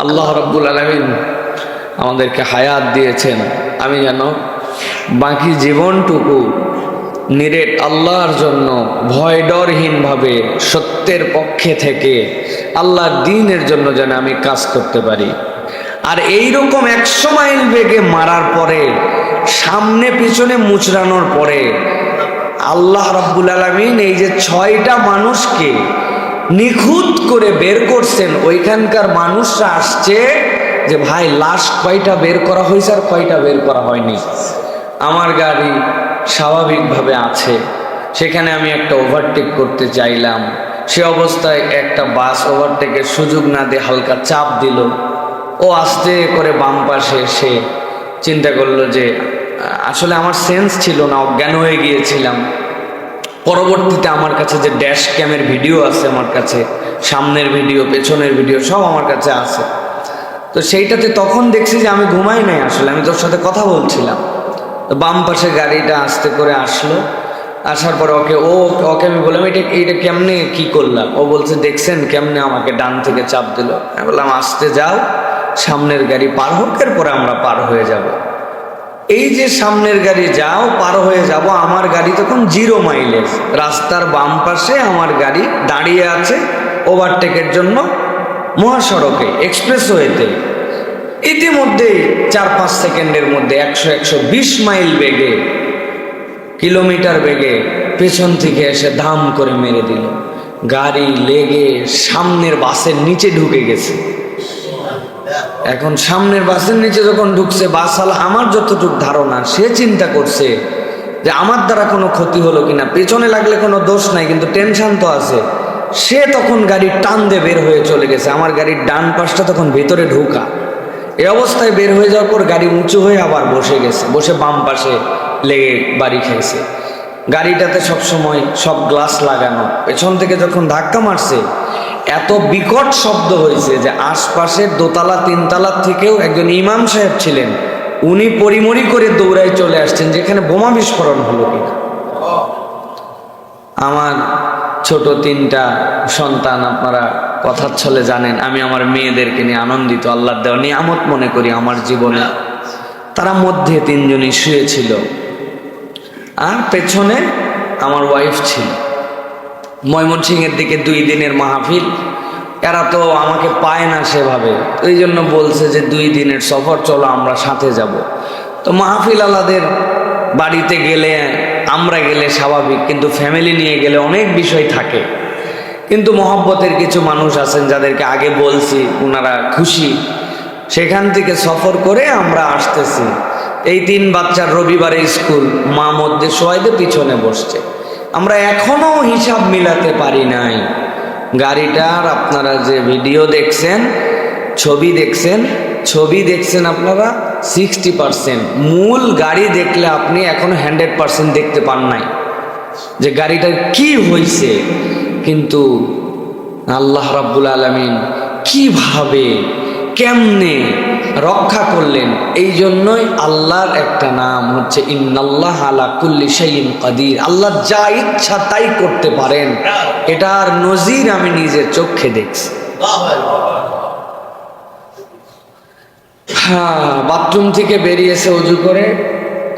আল্লাহ রাব্বুল আলামিন আমাদেরকে হায়াত দিয়েছেন, আমি যেন বাকি জীবনটুকু নিরেট আল্লাহর জন্য ভয় ডরহীনভাবে সত্যের পক্ষে থেকে আল্লাহর দ্বীনের জন্য যেন আমি কাজ করতে পারি। আর এইরকম 100 মাইল বেগে মারার পরে, সামনে পিছনে মুচড়ানোর পরে আল্লাহ রাব্বুল আলামিন এই যে 6টা মানুষকে নিখুঁত করে বের করছেন, ওইখানকার মানুষরা আসছে যে ভাই লাশ কয়টা বের করা হয়েছে আর কয়টা বের করা হয়নি। আমার গাড়ি স্বাভাবিকভাবে আছে, সেখানে আমি একটা ওভারটেক করতে চাইলাম, সে অবস্থায় একটা বাস ওভারটেকের সুযোগ না দিয়ে হালকা চাপ দিল। ও আস্তে করে বাম পাশে এসে চিন্তা করলো যে আসলে আমার সেন্স ছিল না, অজ্ঞান হয়ে গিয়েছিলাম। পরবর্তীতে আমার কাছে যে ড্যাশ ক্যামের ভিডিও আছে, আমার কাছে সামনের ভিডিও পেছনের ভিডিও সব আমার কাছে আছে। তো সেইটাতে তখন দেখছি যে আমি ঘুমাই নাই, আসলে আমি তোর সাথে কথা বলছিলাম। তো বাম পাশে গাড়িটা আস্তে করে আসলো, আসার পরে ওকে আমি বললাম এইটা কেমনে কি করলাম? ও বলছে দেখছেন কেমনে আমাকে ডান থেকে চাপ দিল। আমি বললাম আস্তে যাও, সামনের গাড়ি পার হোক, এরপরে আমরা পার হয়ে যাব। এই যে সামনের গাড়ি যাও পার হয়ে যাব, আমার গাড়ি তখন 0 মাইলেজ, রাস্তার বাম পাশে আমার গাড়ি দাঁড়িয়ে আছে ওভারটেকের জন্য মহাসড়কে, এক্সপ্রেসওয়েতে। ইতিমধ্যে 4-5 সেকেন্ডের মধ্যে 100-120 মাইল বেগে, কিলোমিটার বেগে পেছন থেকে এসে ধাম করে মেরে দিল। গাড়ি লেগে সামনের বাসের নিচে ঢুকে গেছে। এখন সামনের বাসের নিচে যখন ঢুকছে, বাসওয়ালা আমার যতটুকু ধারণা সে চিন্তা করছে যে আমার দ্বারা কোনো ক্ষতি হলো কিনা, পেছনে লাগলে কোনো দোষ নাই, কিন্তু টেনশন তো আছে। সে তখন গাড়ির টান দিয়ে বের হয়ে চলে গেছে। আমার গাড়ির ডান পাশটা তখন ভেতরে ঢোকা, এই অবস্থায় বের হয়ে যাওয়ার পর গাড়ি উঁচু হয়ে আবার বসে গেছে, বসে বাম পাশে লেগে বাড়ি খেয়েছে। গাড়িটাতে সবসময় সব গ্লাস লাগানো, পেছন থেকে যখন ধাক্কা মারছে এত বিকট শব্দ হয়েছে যে আশপাশের দোতলা 3তলা থেকেও একজন ইমাম সাহেব ছিলেন, উনি পরিমরি করে দৌড়ায় চলে আসছেন যেখানে বোমা বিস্ফোরণ হলো কিনা। আমার ছোট 3টা সন্তান, আপনারা কথার ছলে জানেন আমি আমার মেয়েদেরকে নিয়ে আনন্দিত, আল্লাহর দেওয়া নিয়ামত মনে করি আমার জীবনে। তারা মধ্যে 3 জনই শুয়েছিল, আর পেছনে আমার ওয়াইফ ছিল। ময়মনসিংহের দিকে 2 দিনের মাহফিল, এরা তো আমাকে পায় না সেভাবে, এই জন্য বলছে যে 2 দিনের সফর, চলো আমরা সাথে যাব। তো মাহফিল আলাদের বাড়িতে গেলে আমরা গেলে স্বাভাবিক, কিন্তু ফ্যামিলি নিয়ে গেলে অনেক বিষয় থাকে। কিন্তু মহব্বতের কিছু মানুষ আছেন যাদেরকে আগে বলছি, ওনারা খুশি। সেখান থেকে সফর করে আমরা আসতেছি। এই 3 বাচ্চার রবিবারে স্কুল, মা মধ্যে শোয়াইতে পিছনে বসছে। আমরা এখনো হিসাব মিলাতে পারি নাই। গাড়িটার আপনারা যে ভিডিও দেখছেন, ছবি দেখছেন আপনারা 60%, মূল গাড়ি দেখলে আপনি এখনো 100% দেখতে পান নাই যে গাড়িটার কি হয়েছে। কিন্তু আল্লাহ রাব্বুল আলামিন কিভাবে কেমনে রক্ষা করলেন, এই জন্যই আল্লাহর একটা নাম হচ্ছে ইন্নাল্লাহ আলা কুল্লি শাইইন কাদির। আল্লাহ যা ইচ্ছা তাই করতে পারেন, এটার নজির আমি নিজের চোখে দেখছি। বাথরুম থেকে বেরিয়েছে অজু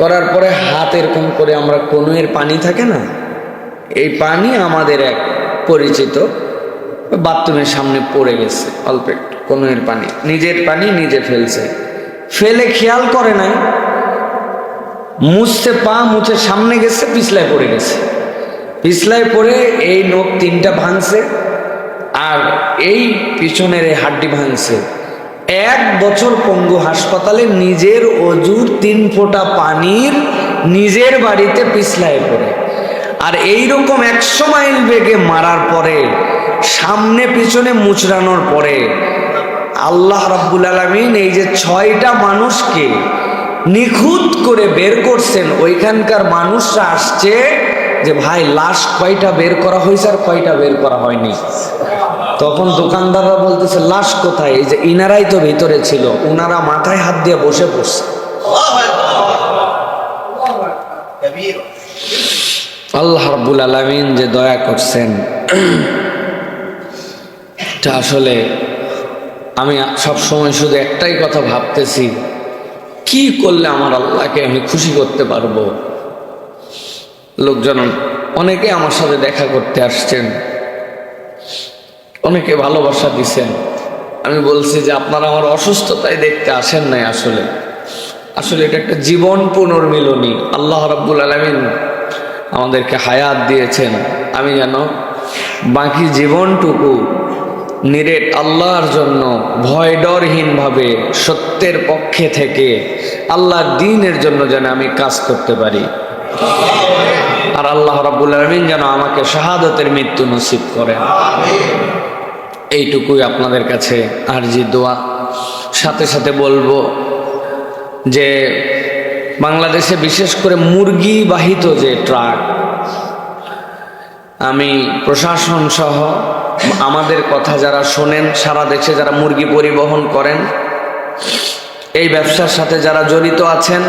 করার পরে হাত এরকম করে, আমরা কনুয়ের পানি থাকে না, এই পানি আমাদের এক পরিচিত বাথরুমের সামনে পড়ে গেছে, অল্প একটু কনুয়ের পানি, নিজের পানি নিজে ফেলে খেয়াল করে নাই, মুছে সামনে গেছে, পিছলায় পড়ে গেছে। পিছলায় পড়ে এই নখ 3টা ভাঙছে, আর এই পিছনের এই হাড্ডি ভাঙছে। 1 বছর পঙ্গু হাসপাতালে, নিজের অজুর 3 ফোঁটা পানির নিজের বাড়িতে পিছলায় পড়ে। আর এইরকম 100 মাইল বেগে মারার পরে, সামনে পিছনে মুচড়ানোর পরে আল্লাহ রাব্বুল আলামিন এই যে 6টা মানুষকে নিখুঁত করে বের করছেন, ওইখানকার মানুষরা আসছে যে ভাই লাশ কয়টা বের করা হয়েছে আর কয়টা বের করা হয়নি। তখন দোকানদাররা বলতেছে লাশ কোথায়? এই যে ইনারাই তো ভিতরে ছিল, ওনারা মাথায় হাত দিয়ে বসে পড়ছে। আল্লাহ রাব্বুল আলামিন যে দয়া করছেন, এটা আসলে আমি সব সময় শুধু একটাই কথা ভাবতেছি, কি করলে আমার আল্লাহকে আমি খুশি করতে পারবো। লোকজন অনেকে আমার সাথে দেখা করতে আসছেন, অনেকে ভালোবাসা দিছেন। আমি বলছি যে আপনারা আমার অসুস্থতায় দেখতে আসেন নাই, আসলে আসলে এটা একটা জীবন পুনর্মিলনী। আল্লাহ রাব্বুল আলামিন আমাদেরকে হায়াত দিয়েছেন, আমি যেন বাকি জীবনটুকু নিরেট আল্লাহর জন্য ভয় ডরহীনভাবে সত্যের পক্ষে থেকে আল্লাহর দ্বীনের জন্য যেন আমি কাজ করতে পারি। আর আল্লাহ রাব্বুল আলামিন যেন আমাকে শাহাদাতের মৃত্যু নসিব করেন। এইটুকুই আপনাদের কাছে আরজি দোয়া। সাথে সাথে বলবো যে বাংলাদেশে বিশেষ করে মুরগি বাহিত যে ট্রাক, আমি প্রশাসন সহ আমাদের কথা যারা শোনেন, সারা দেশে যারা মুরগি পরিবহন করেন, এই ব্যবসার সাথে যারা জড়িত আছেন,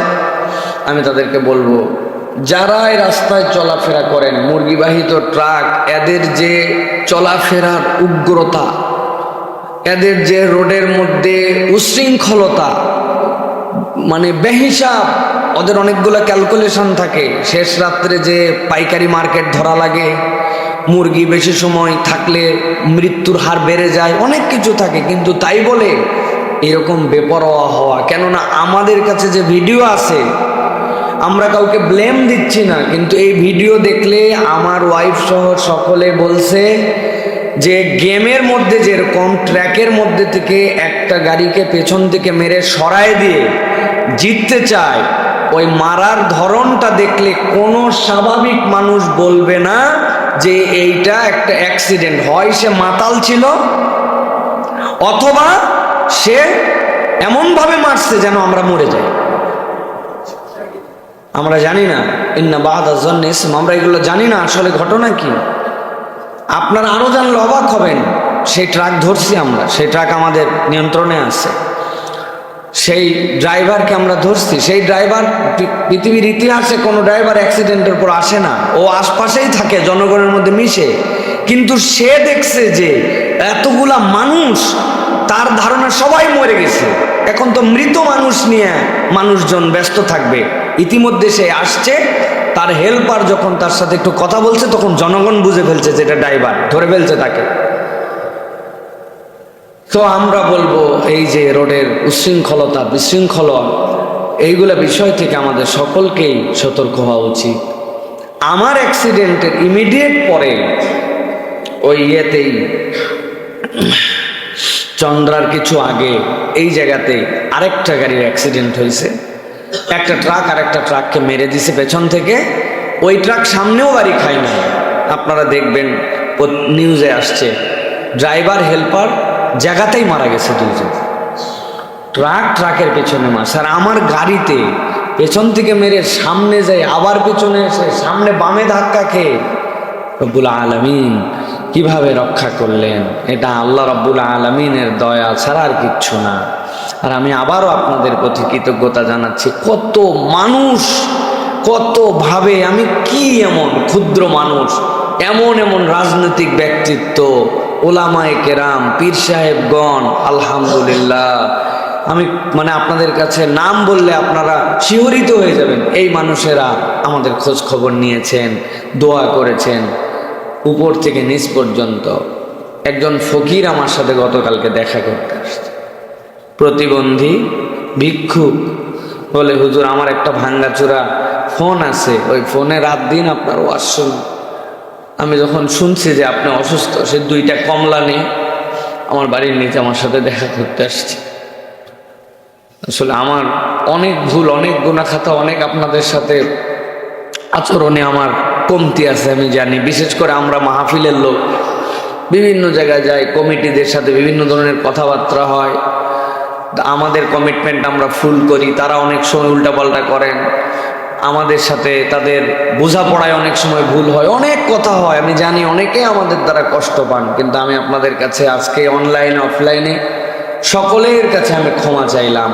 আমি তাদেরকে বলবো, যারা এই রাস্তায় চলাফেরা করেন মুরগিবাহিত ট্রাক, এদের যে চলাফেরার উগ্রতা, এদের যে রোডের মধ্যে উশৃঙ্খলতা, মানে বেহিসাব, ওদের অনেকগুলো ক্যালকুলেশন থাকে। শেষ রাত্রে যে পাইকারি মার্কেট ধরা লাগে, মুরগি বেশি সময় থাকলে মৃত্যুর হার বেড়ে যায়, অনেক কিছু থাকে। কিন্তু তাই বলে এরকম বেপরোয়া হওয়া, কেননা আমাদের কাছে যে ভিডিও আছে, আমরা কাউকে ব্লেম দিচ্ছি না, কিন্তু এই ভিডিও দেখলে আমার ওয়াইফ সহ সকলে বলছে যে গেমের মধ্যে যেরকম ট্র্যাকের মধ্যে থেকে একটা গাড়িকে পেছন থেকে মেরে সরায় দিয়ে জিততে চায়, ওই মারার ধরনটা দেখলে কোনো স্বাভাবিক মানুষ বলবে না যে এইটা একটা অ্যাক্সিডেন্ট। হয় সে মাতাল ছিল, অথবা সে এমনভাবে মারছে যেন আমরা মরে যাই। আমরা জানি না, ইন্না বা'দা যন্নি ইসম, আমরা এগুলো জানি না আসলে ঘটনা কি। আপনারা আরো জানলে অবাক হবেন। সেই ট্রাক ধরছি আমরা, সেই ট্রাক আমাদের নিয়ন্ত্রণে আছে, সেই ড্রাইভারকে আমরা ধরছি। সেই ড্রাইভার, পৃথিবীর ইতিহাসে কোনো ড্রাইভার অ্যাক্সিডেন্টের পর আসে না, ও আশপাশেই থাকে, জনগণের মধ্যে মিশে। কিন্তু সে দেখছে যে এতগুলা মানুষ, তার ধারণা সবাই মরে গেছে, এখন তো মৃত মানুষ নিয়ে মানুষজন ব্যস্ত থাকবে। ইতিমধ্যে সে আসছে, তার হেল্পার যখন তার সাথে একটু কথা বলছে, তখন জনগণ বুঝে ফেলছে যে এটা ড্রাইভার, ধরে ফেলছে তাকে। তো আমরা বলবো, এই যে রোডের উশৃঙ্খলতা, বিশৃঙ্খলা, এইগুলা বিষয় থেকে আমাদের সকলকেই সতর্ক হওয়া উচিত। আমার অ্যাক্সিডেন্টের ইমিডিয়েট পরে ওই ইয়েতেই, চন্দ্রার কিছু আগে এই জায়গাতে আরেকটা গাড়ির অ্যাক্সিডেন্ট হয়েছে। একটা ট্রাক আরেকটা ট্রাককে মেরে দিছে পেছন থেকে। ওই ট্রাক সামনেও গাড়ি খায় না, আপনারা দেখবেন নিউজে আসছে। ড্রাইভার হেল্পার জায়গাতেই মারা গেছে দুজন। ট্রাকের পেছনে মারছে, আর আমার গাড়িতে পেছন থেকে মেরে সামনে যায়, আবার পেছনে এসে সামনে বামে ধাক্কা খেয়ে রব্বুল আলামিন কিভাবে রক্ষা করলেন। এটা আল্লাহ রব্বুল আলামিনের দয়া ছাড়া আর কিচ্ছু না। আর আমি আবারও আপনাদের প্রতি কৃতজ্ঞতা জানাচ্ছি। কত মানুষ, কত ভাবে, আমি কি এমন ক্ষুদ্র মানুষ, এমন এমন রাজনৈতিক ব্যক্তিত্ব, ওলামায়ে কেরাম, পীর সাহেবগণ, আলহামদুলিল্লাহ, আমি মানে আপনাদের কাছে নাম বললে আপনারা শিহরিত হয়ে যাবেন। এই মানুষেরা আমাদের খোঁজ খবর নিয়েছেন, দোয়া করেছেন, উপর থেকে নিচ পর্যন্ত। একজন ফকির আমার সাথে গতকালকে দেখা করতে আসছে, প্রতিবন্ধী ভিক্ষুক, বলে হুজুর আমার একটা ভাঙ্গাচোরা ফোন আছে, ওই ফোনে রাত দিন আপনার ওয়াজ শুনি। আমি যখন শুনছি যে আপনি অসুস্থ, সে 2টা কমলা নিয়ে আমার বাড়ির নিচে আমার সাথে দেখা করতে আসছে। আসলে আমার অনেক ভুল, অনেক গুনাহ-খাতা, অনেক আপনাদের সাথে আচরণে আমার কমতি আছে, আমি জানি। বিশেষ করে আমরা মাহফিলের লোক, বিভিন্ন জায়গায় যাই, কমিটিদের সাথে বিভিন্ন ধরনের কথাবার্তা হয়, আমাদের কমিটমেন্ট আমরা ফুল করি, তারা অনেক সময় উল্টাপাল্টা করেন আমাদের সাথে, তাদের বোঝাপড়ায় অনেক সময় ভুল হয়, অনেক কথা হয়, আমি জানি। অনেকে আমাদের দ্বারা কষ্ট পান, কিন্তু আমি আপনাদের কাছে আজকে অনলাইনে অফলাইনে সকলের কাছে আমি ক্ষমা চাইলাম।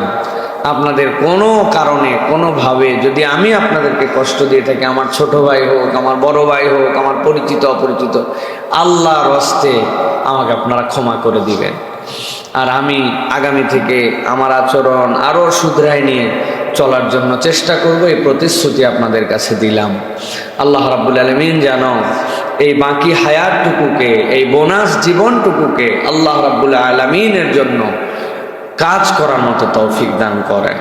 আপনাদের কোনো কারণে কোনোভাবে যদি আমি আপনাদেরকে কষ্ট দিয়ে থাকি, আমার ছোট ভাই হোক, আমার বড় ভাই হোক, আমার পরিচিত অপরিচিত, আল্লাহর হস্তে আমাকে আপনারা ক্ষমা করে দিবেন। আর আমি আগামী থেকে আমার আচরণ আরও শুধরাই নিয়ে চলার জন্য চেষ্টা করব, এই প্রতিশ্রুতি আপনাদের কাছে দিলাম। আল্লাহ রাব্বুল আলামিন যেন এই বাকি হায়াতটুকুকে, এই বোনাস জীবনটুকুকে আল্লাহ রাব্বুল আলামিনের জন্য কাজ করার মতো তৌফিক দান করেন।